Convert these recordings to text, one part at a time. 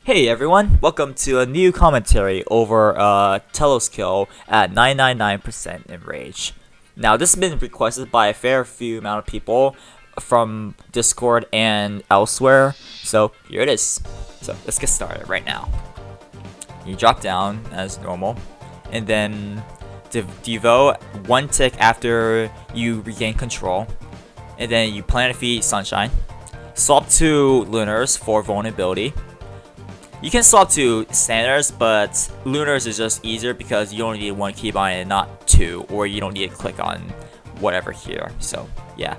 Hey everyone, welcome to a new commentary over Telos kill at 999% Enrage. Now this has been requested by a fair few amount of people from Discord and elsewhere, so here it is. So let's get started right now. You drop down as normal, and then devote one tick after you regain control, and then you plant a feet Sunshine. Swap to Lunars for vulnerability. You can swap to standards, but Lunars is just easier because you only need one keybind and not two, or you don't need to click on whatever here. So yeah.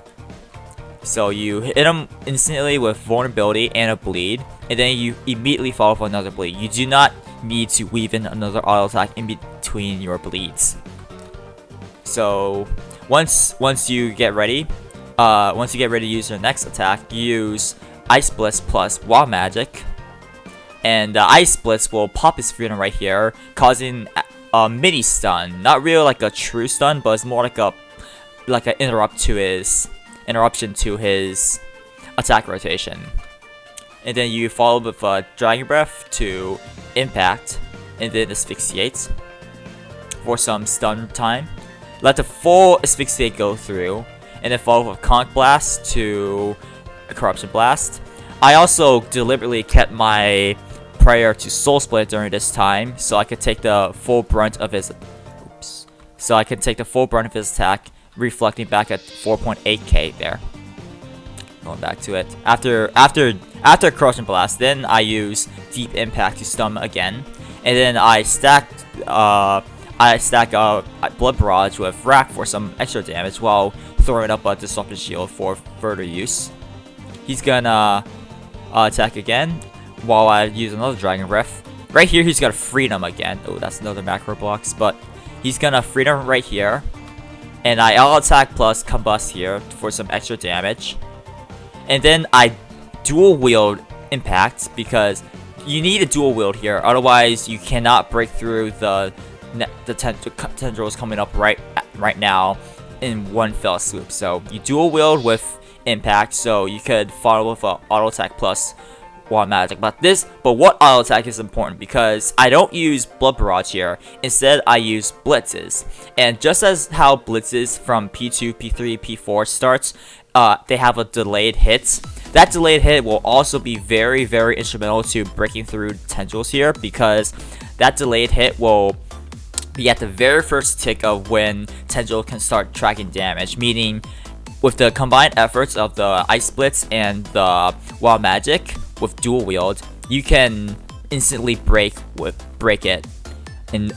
So you hit him instantly with vulnerability and a bleed, and then you immediately follow with another bleed. You do not need to weave in another auto attack in between your bleeds. So once you get ready, to use your next attack, you use Ice Blitz plus Wild Magic. And Ice Blitz will pop his freedom right here, causing a mini stun. Not really like a true stun, but it's more like an interruption to his attack rotation. And then you follow with Dragon Breath to impact, and then asphyxiate for some stun time. Let the full asphyxiate go through, and then follow with Conch Blast to Corruption Blast. I also deliberately kept my prayer to Soul Split during this time, so I could take the full brunt of his attack, reflecting back at 4.8k there. Going back to it. After Corruption Blast, then I use Deep Impact to stun again, and then I stack Blood Barrage with Rack for some extra damage while throwing up a Disruptive Shield for further use. He's gonna attack again while I use another Dragon Breath. Right here, he's got a Freedom again. Oh, that's another macro blocks, but he's gonna Freedom right here. And I auto attack plus Combust here for some extra damage. And then I dual wield Impact because you need a dual wield here. Otherwise, you cannot break through the tendrils coming up right now in one fell swoop. So you dual wield with Impact, so you could follow with an auto attack plus Wild Magic. But what auto attack is important because I don't use Blood Barrage here. Instead, I use Blitzes. And just as how Blitzes from P2, P3, P4 starts, they have a delayed hit. That delayed hit will also be very, very instrumental to breaking through tendrils here because that delayed hit will be at the very first tick of when tendril can start tracking damage, meaning with the combined efforts of the Ice Blitz and the Wild Magic with dual wield, you can instantly break it in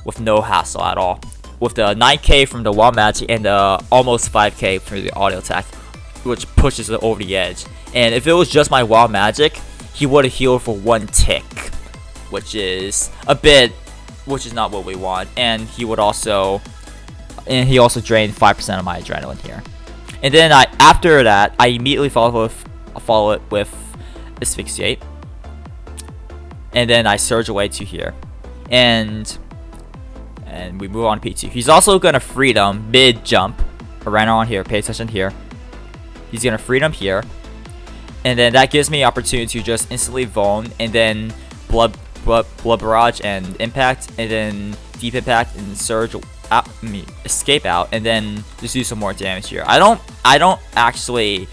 with no hassle at all. With the 9k from the Wild Magic and the almost 5k from the auto attack, which pushes it over the edge. And if it was just my Wild Magic, he would have healed for one tick, which is not what we want. And he also drained 5% of my adrenaline here. And then after that, I immediately follow it with Asphyxiate. And then I surge away to here. And we move on to P2. He's also gonna Freedom mid jump around here. Pay attention here. He's gonna Freedom here. And then that gives me opportunity to just instantly Vuln and then Blood Barrage and Impact, and then Deep Impact and Surge out, escape out, and then just do some more damage here. I don't actually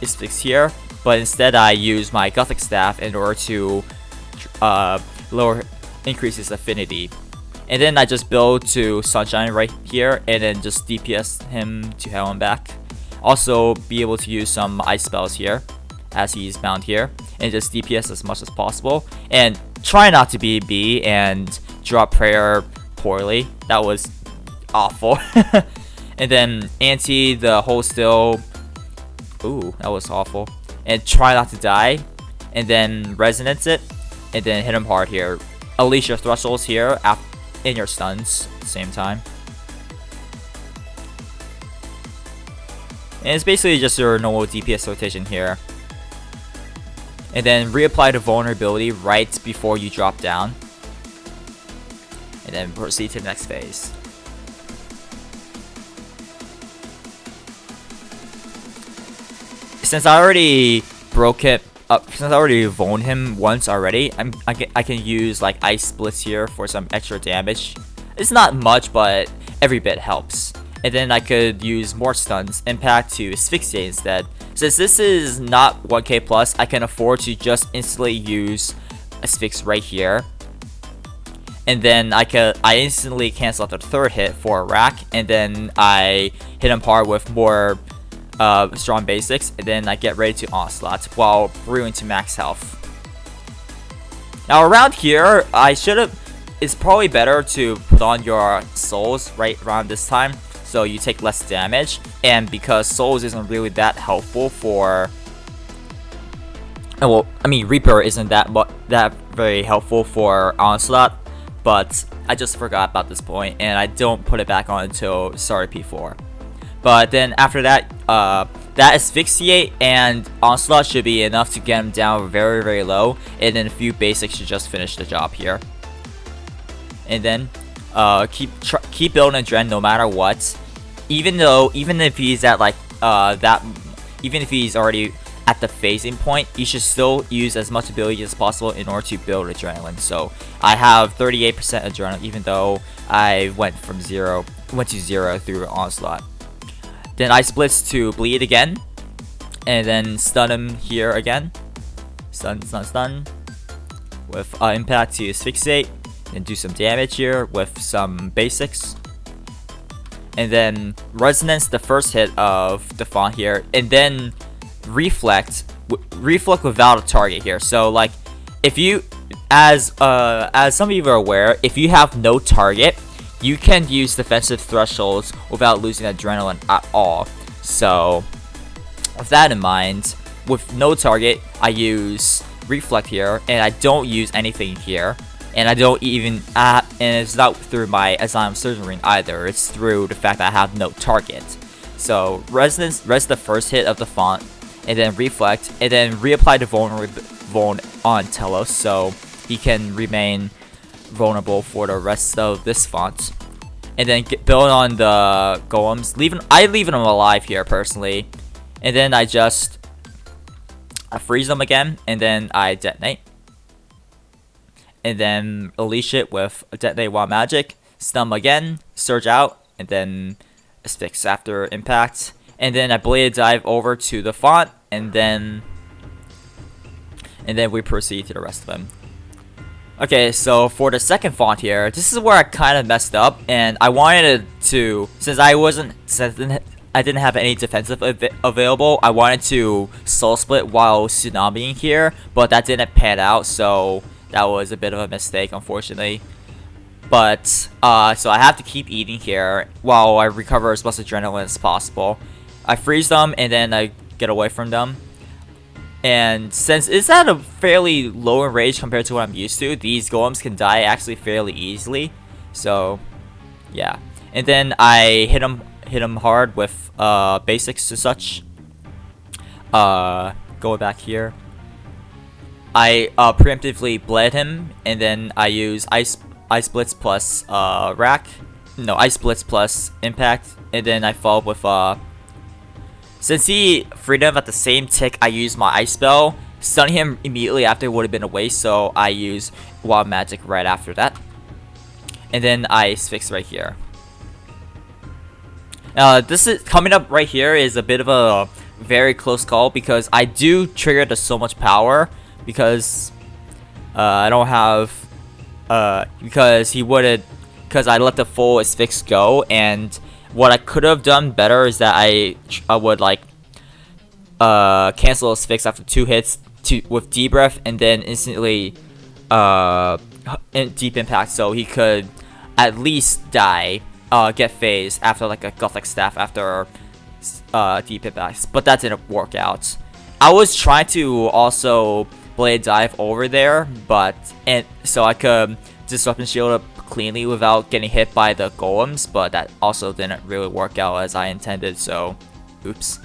asphyxiate, but instead I use my Gothic Staff in order to increase his affinity. And then I just build to Sunshine right here, and then just DPS him to hell and back. Also be able to use some ice spells here as he's bound here, and just DPS as much as possible. And try not to be B and drop prayer poorly. That was awful. And then anti the hold still. Ooh, that was awful. And try not to die. And then resonance it, and then hit him hard here. Unleash your thresholds here in your stuns at the same time. And it's basically just your normal DPS rotation here. And then reapply the vulnerability right before you drop down. And then proceed to the next phase. Since I already broke it since I already voned him once already, I can use like ice splits here for some extra damage. It's not much, but every bit helps. And then I could use more stuns, impact to asphyxiate instead. Since this is not 1k plus, I can afford to just instantly use asphyx right here. And then I instantly cancel out the third hit for a rack, and then I hit him hard with more strong basics, and then I get ready to onslaught while brewing to max health. Now around here, it's probably better to put on your souls right around this time, so you take less damage. And because souls isn't really that helpful for, well, I mean Reaper isn't that very helpful for onslaught, but I just forgot about this point, and I don't put it back on until sorry P4. But then after that, that asphyxiate and onslaught should be enough to get him down very, very low, and then a few basics should just finish the job here. And then keep building Adren no matter what. Even if he's at like even if he's already at the phasing point, you should still use as much ability as possible in order to build adrenaline. So I have 38% adrenaline, even though I went to 0 through onslaught. Then I splits to bleed again, and then stun him here again. Stun with impact to asphyxiate, and do some damage here with some basics. And then resonance the first hit of the font here, and then reflect without a target here. So like, if you, as some of you are aware, if you have no target, you can use defensive thresholds without losing adrenaline at all. So with that in mind, with no target, I use reflect here, and I don't use anything here. And I don't even, and it's not through my Asylum Surgeon Ring either, it's through the fact that I have no target. So resonance, res the first hit of the font, and then reflect, and then reapply the vuln on Telos, so he can remain vulnerable for the rest of this font. And then build on the golems, leaving them alive here personally. And then I freeze them again, and then I detonate. And then unleash it with a detonate wild magic, stun again, surge out, and then asphyx after impact. And then I blade dive over to the font, and then we proceed to the rest of them. Okay, so for the second font here, this is where I kind of messed up, and I wanted to, since I didn't have any defensive available, I wanted to soul split while tsunamiing here, but that didn't pan out, so that was a bit of a mistake, unfortunately. But so I have to keep eating here while I recover as much adrenaline as possible. I freeze them, and then I get away from them. And since it's at a fairly low enrage compared to what I'm used to, these golems can die actually fairly easily. So yeah, and then I hit him hard with basics and such. Going back here, I preemptively bled him, and then I use ice blitz plus ice blitz plus impact, and then I followed with since he freed him at the same tick, I used my ice spell. Stunning him immediately after would have been a waste, so I use wild magic right after that. And then I fix right here. This is coming up right here is a bit of a very close call, because I do trigger the so much power, because I don't have because I let the full asphyx go. And what I could have done better is that I would like cancel asphyx after 2 hits with debrief, and then instantly deep impact, so he could at least die, get phased after like a gothic staff after deep impacts. But that didn't work out. I was trying to also blade dive over there, and so I could disruption shield up cleanly without getting hit by the golems, but that also didn't really work out as I intended, so oops.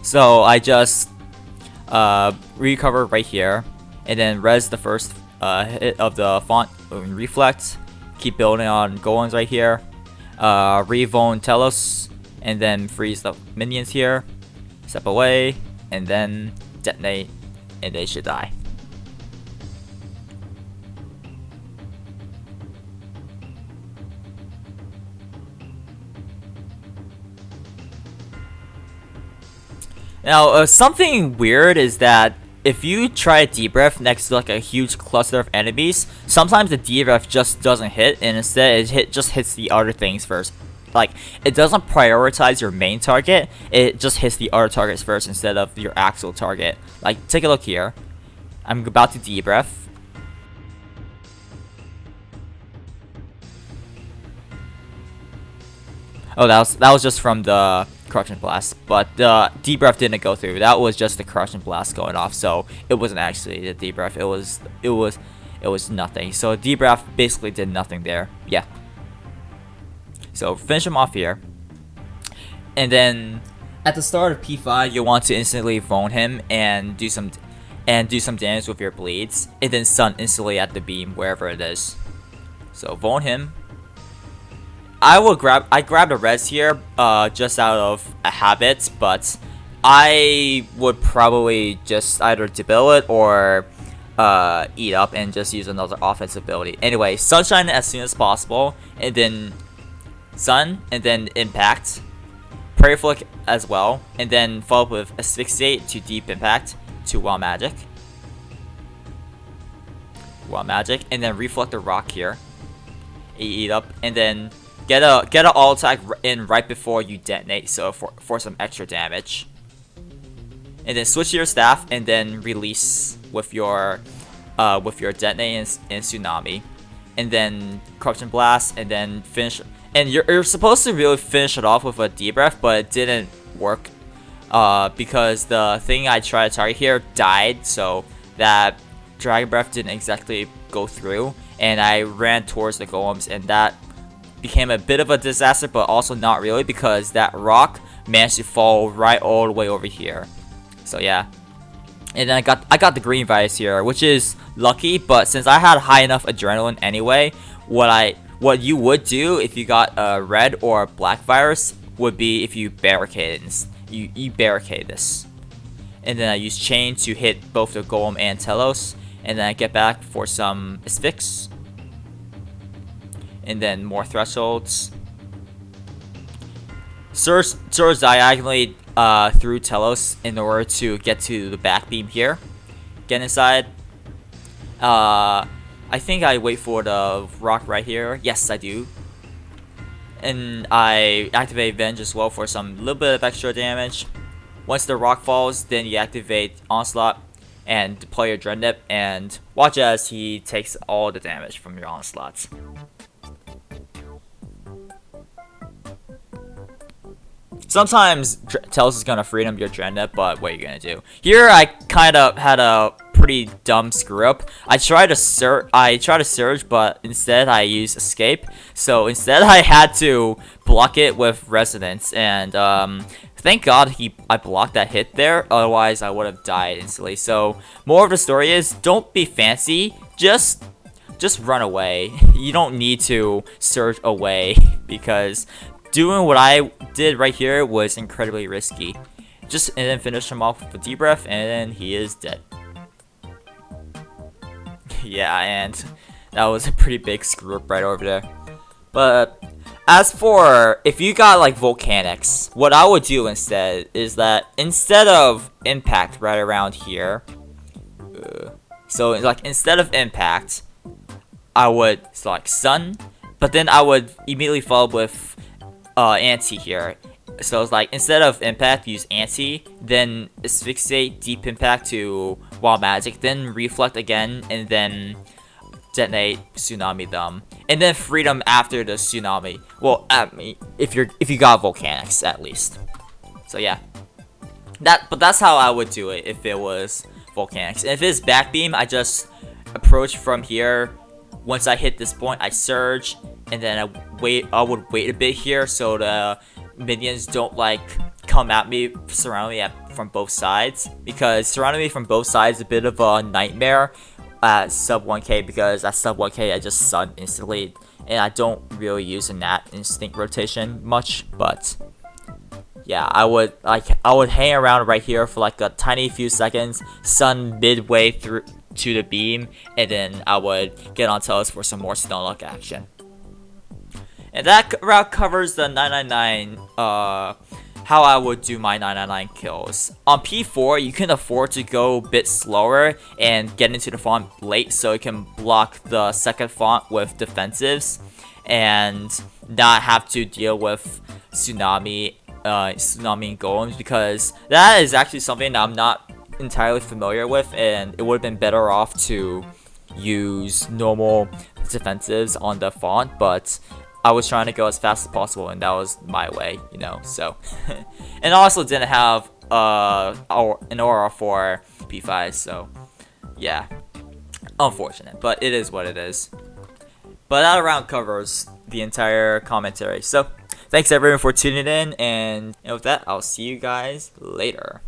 So I just recover right here, and then res the first hit of the font, reflect, keep building on golems right here, revone Telos, and then freeze the minions here, step away, and then detonate, and they should die. Now, something weird is that if you try a debrief next to like a huge cluster of enemies, sometimes the debrief just doesn't hit, and instead it just hits the other things first. Like, it doesn't prioritize your main target, it just hits the other targets first instead of your actual target. Like, take a look here. I'm about to debrief. Oh, that was just from the corruption blast, but the debrief didn't go through. That was just the corruption blast going off, so it wasn't actually the debrief. It was nothing. So debrief basically did nothing there. Yeah. So finish him off here, and then at the start of P5, you want to instantly phone him and do some damage with your bleeds, and then stun instantly at the beam wherever it is. So phone him. I grabbed a res here just out of a habit, but I would probably just either debil it or eat up and just use another offensive ability. Anyway, sunshine as soon as possible, and then sun, and then impact, prayer flick as well, and then follow up with asphyxiate to deep impact to wild magic, and then reflect the rock here, eat up, and then get a all attack in right before you detonate, so for some extra damage. And then switch to your staff, and then release with your detonate and tsunami, and then corruption blast, and then finish. And you're supposed to really finish it off with a debrief, but it didn't work because the thing I tried to target here died, so that dragon breath didn't exactly go through, and I ran towards the golems, and that became a bit of a disaster, but also not really, because that rock managed to fall right all the way over here. So yeah, and then I got the green virus here, which is lucky, but since I had high enough adrenaline anyway, what you would do if you got a red or a black virus would be if you barricade it. You barricade this, and then I use chain to hit both the golem and Telos, and then I get back for some asphyx, and then more thresholds. Surge diagonally through Telos in order to get to the back beam here. Get inside. I think I wait for the rock right here. Yes, I do. And I activate Venge as well for some little bit of extra damage. Once the rock falls, then you activate Onslaught and deploy your Dreadnought, and watch as he takes all the damage from your Onslaughts. Sometimes Telos is gonna freedom your Dreadnought, but what are you gonna do? Here I kind of had a pretty dumb screw up. I tried to surge, but instead I used escape. So instead I had to block it with resonance, and thank God I blocked that hit there. Otherwise I would have died instantly. So more of the story is, don't be fancy. Just run away. You don't need to surge away, because doing what I did right here was incredibly risky. And then finish him off with a debrief, and then he is dead. Yeah, and that was a pretty big screw up right over there. But as for if you got like volcanics, what I would do instead is that instead of impact right around here, so like instead of impact, I would select sun, but then I would immediately follow with anti here. So it's like instead of impact, use anti, then asphyxiate deep impact to wild magic, then reflect again, and then detonate tsunami them, and then freedom after the tsunami. Well, if you got volcanics at least. So yeah, but that's how I would do it if it was volcanics. And if it's back beam, I just approach from here. Once I hit this point, I surge, and then I would wait a bit here so the minions don't like come at me, surround me from both sides, because surrounding me from both sides is a bit of a nightmare at sub 1k, because at sub 1k I just stun instantly, and I don't really use a nat instinct rotation much. But yeah, I would hang around right here for like a tiny few seconds, stun midway through to the beam, and then I would get on Telos for some more stun luck action. And that route covers the 999, how I would do my 999 kills. On P4, you can afford to go a bit slower and get into the font late so it can block the second font with defensives and not have to deal with tsunami and golems, because that is actually something that I'm not entirely familiar with, and it would have been better off to use normal defensives on the font, but I was trying to go as fast as possible, and that was my way, you know, so. And I also didn't have an aura for P5, so yeah, unfortunate, but it is what it is. But that round covers the entire commentary, so thanks everyone for tuning in, and with that, I'll see you guys later.